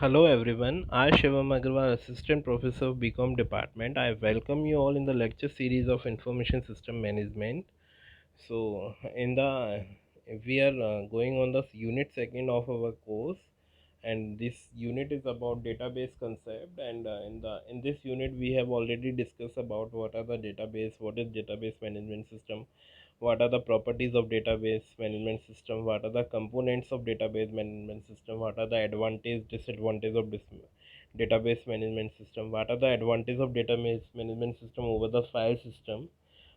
Hello everyone, I Shivam Agarwal, Assistant Professor of BCom Department. I welcome you all in the lecture series of Information System Management. So, in the we are going on the unit second of our course, and this unit is about database concept. And in this unit, we have already discussed about what are the database, what is database management system, what are the properties of database management system, what are the components of database management system, what are the advantage disadvantage of this database management system, what are the advantages of database management system over the file system.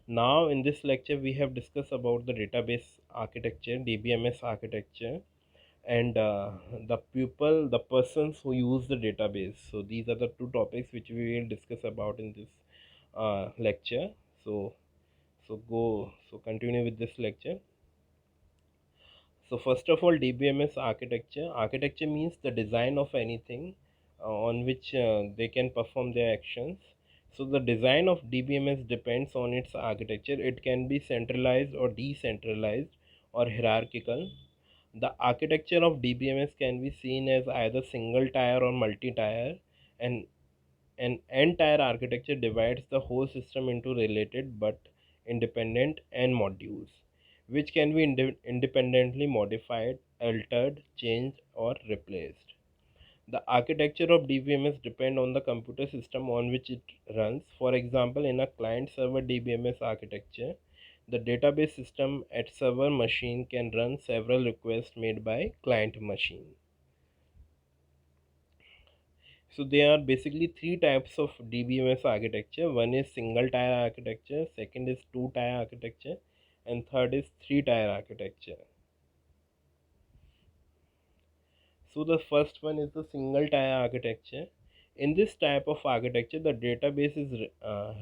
Now in this lecture we have discussed about the database architecture, DBMS architecture, and the persons who use the database. So these are the two topics which we will discuss about in this lecture. So continue with this lecture. So first of all, DBMS architecture. Architecture means the design of anything on which they can perform their actions. So the design of DBMS depends on its architecture. It can be centralized or decentralized or hierarchical. The architecture of DBMS can be seen as either single tier or multi-tier, and an entire architecture divides the whole system into related but independent N modules, which can be independently modified, altered, changed, or replaced. The architecture of DBMS depends on the computer system on which it runs. For example, in a client-server DBMS architecture, the database system at server machine can run several requests made by client machine. So there are basically three types of DBMS architecture. One is single tier architecture, second is two tier architecture, and third is three tier architecture. So the first one is the single tier architecture. In this type of architecture, the database is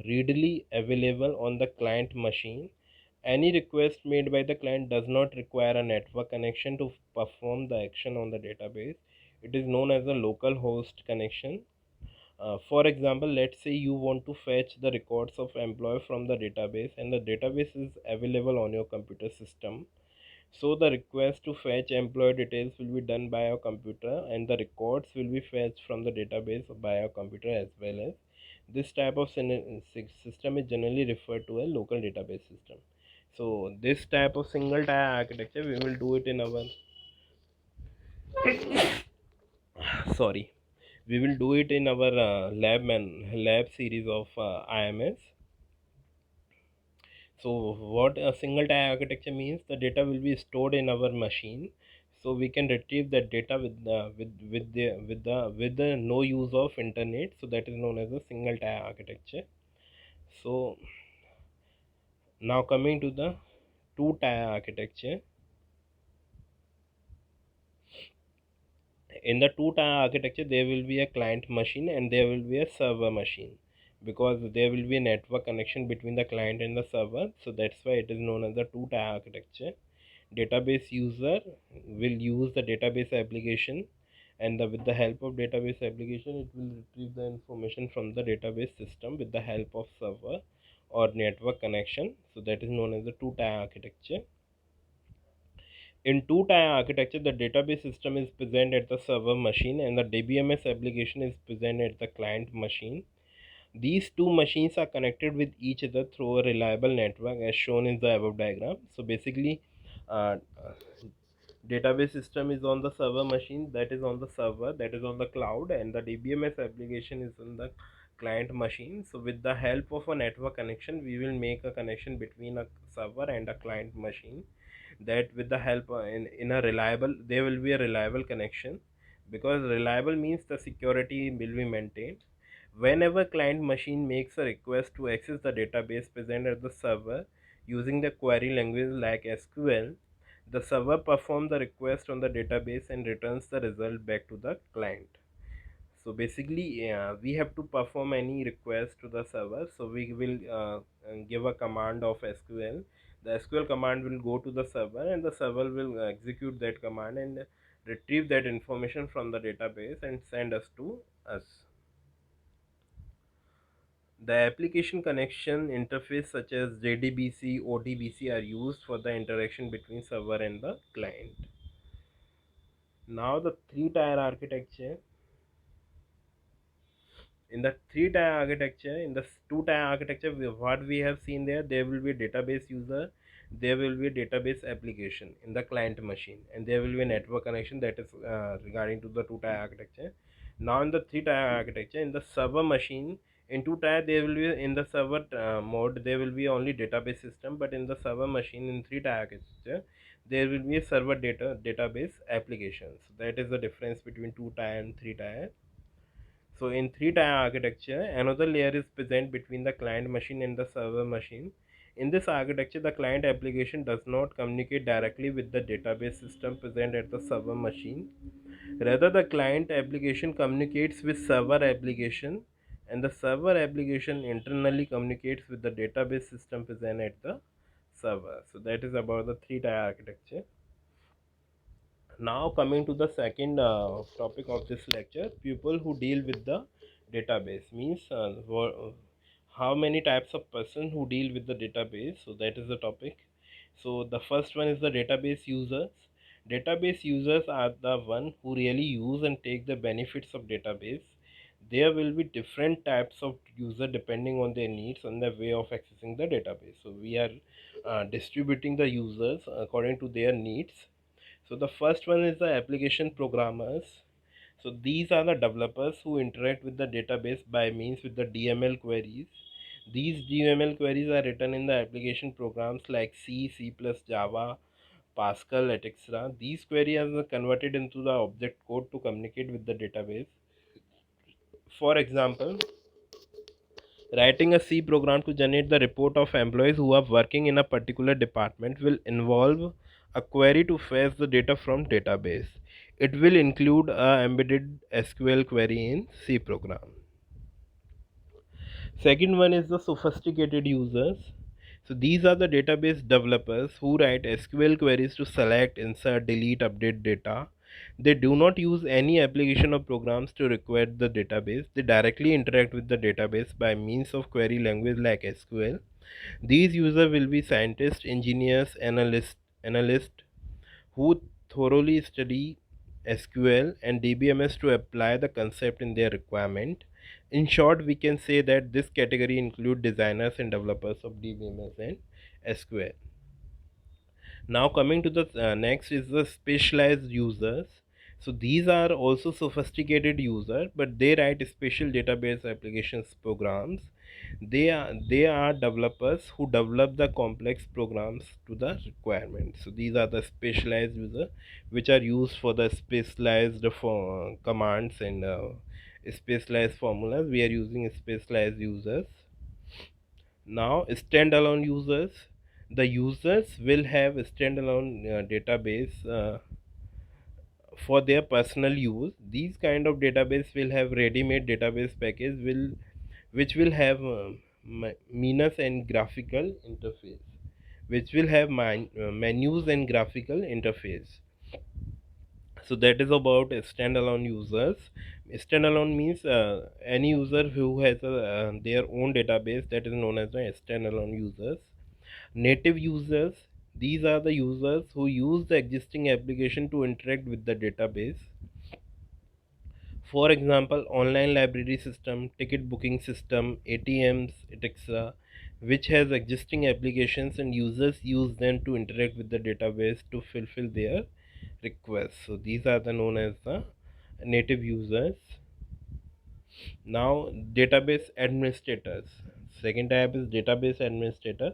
readily available on the client machine. Any request made by the client does not require a network connection to perform the action on the database. It is known as a local host connection. For example, let's say you want to fetch the records of employee from the database, and the database is available on your computer system. So the request to fetch employee details will be done by your computer, and the records will be fetched from the database by your computer as well. As this type of system is generally referred to as local database system. So this type of single tier architecture we will do it in our sorry, we will do it in our lab series of IMS. So what a single tier architecture means, the data will be stored in our machine, so we can retrieve that data with the no use of internet. So that is known as a single tier architecture. So now coming to the two tier architecture. In the two tier architecture, there will be a client machine and there will be a server machine, because there will be a network connection between the client and the server. So that's why it is known as the two tier architecture. Database user will use the database application, and with the help of database application it will retrieve the information from the database system with the help of server or network connection. So that is known as the two tier architecture. In two-tier architecture, the database system is present at the server machine and the DBMS application is present at the client machine. These two machines are connected with each other through a reliable network as shown in the above diagram. So basically, uh, database system is on the server machine, that is on the server, that is on the cloud, and the DBMS application is on the client machine. So with the help of a network connection, we will make a connection between a server and a client machine. That with the help in a reliable, there will be a reliable connection, because reliable means the security will be maintained. Whenever client machine makes a request to access the database present at the server using the query language like SQL, the server performs the request on the database and returns the result back to the client. So basically, we have to perform any request to the server. So we will give a command of SQL. The SQL command will go to the server, and the server will execute that command and retrieve that information from the database and send us to us. The application connection interface such as JDBC, ODBC are used for the interaction between server and the client. Now the three-tier architecture. In the three-tier architecture, in the two-tier architecture, what we have seen there will be database user, there will be database application in the client machine, and there will be a network connection. That is regarding to the two-tier architecture. Now in the three-tier architecture, in the server machine, in two-tier there will be, in the server mode there will be only database system, but in the server machine in three-tier architecture there will be a server database applications. That is the difference between two-tier and three-tier. So in three-tier architecture, another layer is present between the client machine and the server machine. In this architecture, the client application does not communicate directly with the database system present at the server machine. Rather, the client application communicates with server application, and the server application internally communicates with the database system present at the server. So that is about the three-tier architecture. Now coming to the second topic of this lecture, people who deal with the database means how many types of person who deal with the database. So that is the topic. So the first one is the database users. Database users are the one who really use and take the benefits of database. There will be different types of user depending on their needs and the way of accessing the database. So we are distributing the users according to their needs. So the first one is the application programmers. So these are the developers who interact with the database by means with the DML queries. These DML queries are written in the application programs like C, C++, Java, Pascal, etc. These queries are converted into the object code to communicate with the database. For example, writing a C program to generate the report of employees who are working in a particular department will involve a query to fetch the data from database. It will include a embedded SQL query in C program. Second one is the sophisticated users. So these are the database developers who write SQL queries to select, insert, delete, update data. They do not use any application or programs to require the database. They directly interact with the database by means of query language like SQL. These users will be scientists, engineers, analysts who thoroughly study SQL and DBMS to apply the concept in their requirement. In short, we can say that this category include designers and developers of DBMS and SQL. Now coming to the next is the specialized users. So these are also sophisticated users, but they write special database applications programs. They are developers who develop the complex programs to the requirements. So these are the specialized users which are used for the specialized for commands and specialized formulas. We are using specialized users. Now standalone users, the users will have a standalone database for their personal use. These kind of database will have ready-made database package which will have menus and graphical interface, which will have menus and graphical interface. So that is about standalone users. Standalone means any user who has their own database, that is known as the standalone users. Native users, these are the users who use the existing application to interact with the database. For example, online library system, ticket booking system, ATMs, etc., which has existing applications and users use them to interact with the database to fulfill their requests. So these are the known as the native users. Now database administrators. Second type is database administrator.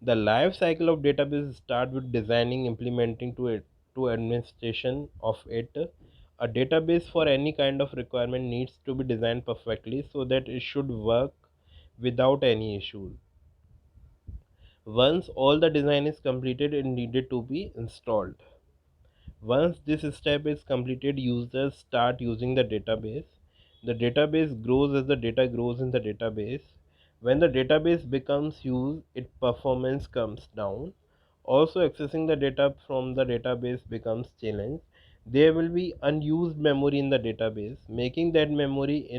The life cycle of database start with designing, implementing to administration of it. A database for any kind of requirement needs to be designed perfectly so that it should work without any issue. Once all the design is completed, it needed to be installed. Once this step is completed, users start using the database. The database grows as the data grows in the database. When the database becomes used, its performance comes down. Also, accessing the data from the database becomes challenged. There will be unused memory in the database, making that memory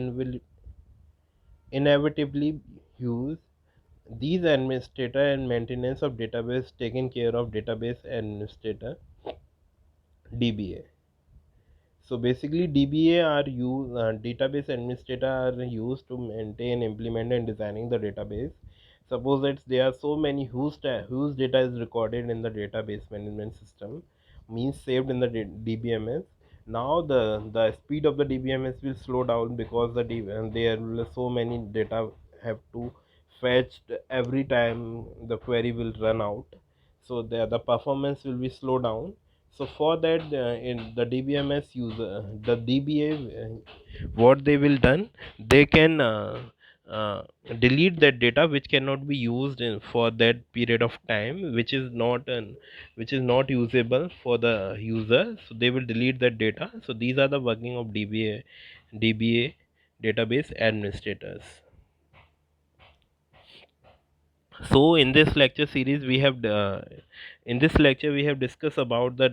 inevitably used. These administrator and maintenance of database taken care of database administrator, DBA. So basically DBA are used, database administrator are used to maintain, implement and designing the database. Suppose that there are so many whose data is recorded in the database management system, means saved in the DBMS. Now the speed of the DBMS will slow down because there will so many data have to fetched every time the query will run out. So the performance will be slow down. So for that, in the DBMS user, the DBA, what they will done, they can uh, delete that data which cannot be used for that period of time, which is not usable for the user. So they will delete that data. So these are the working of DBA database administrators. So in this lecture series we have discussed about the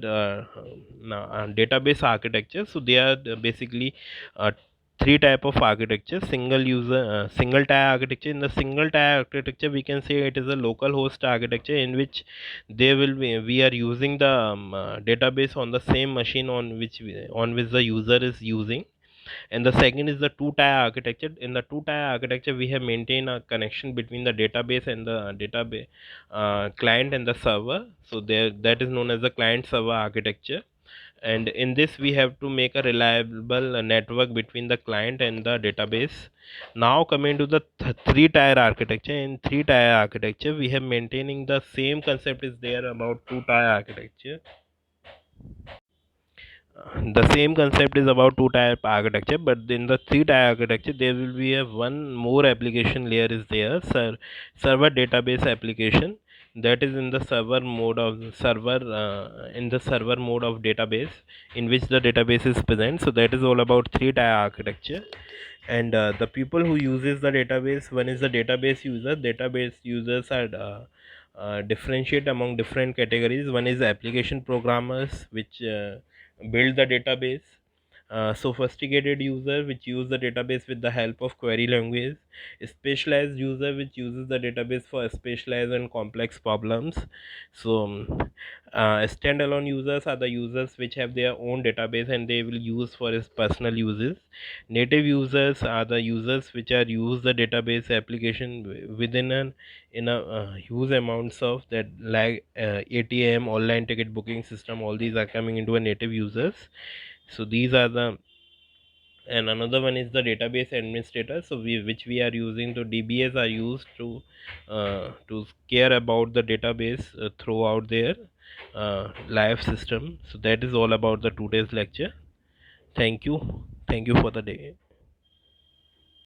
database architecture. So they are basically uh, three type of architecture: single tier architecture. In the single tier architecture, we can say it is a local host architecture, in which we are using the database on the same machine on which the user is using. And the second is the two-tier architecture. In the two-tier architecture, we have maintained a connection between the database and the database client and the server. So there, that is known as the client server architecture. And in this we have to make a reliable network between the client and the database. Now coming to the three-tier architecture. In three-tier architecture, we have maintaining the same concept is there about two-tier architecture. The same concept is about two type architecture, but in the three type architecture there will be a one more application layer is there, server database application, that is in the server mode of database, in which the database is present. So that is all about three tier architecture. And the people who uses the database, one is the database user. Database users are differentiate among different categories. One is application programmers, which build the database. Sophisticated user, which use the database with the help of query language. Specialized user, which uses the database for specialized and complex problems. So standalone users are the users which have their own database and they will use for his personal uses. Native users are the users which are use the database application within an in a huge amounts of that, like ATM, online ticket booking system. All these are coming into a native users. So these are the, and another one is the database administrator. So which we are using, to DBAs are used to care about the database throughout their live system. So that is all about the today's lecture. Thank you for the day.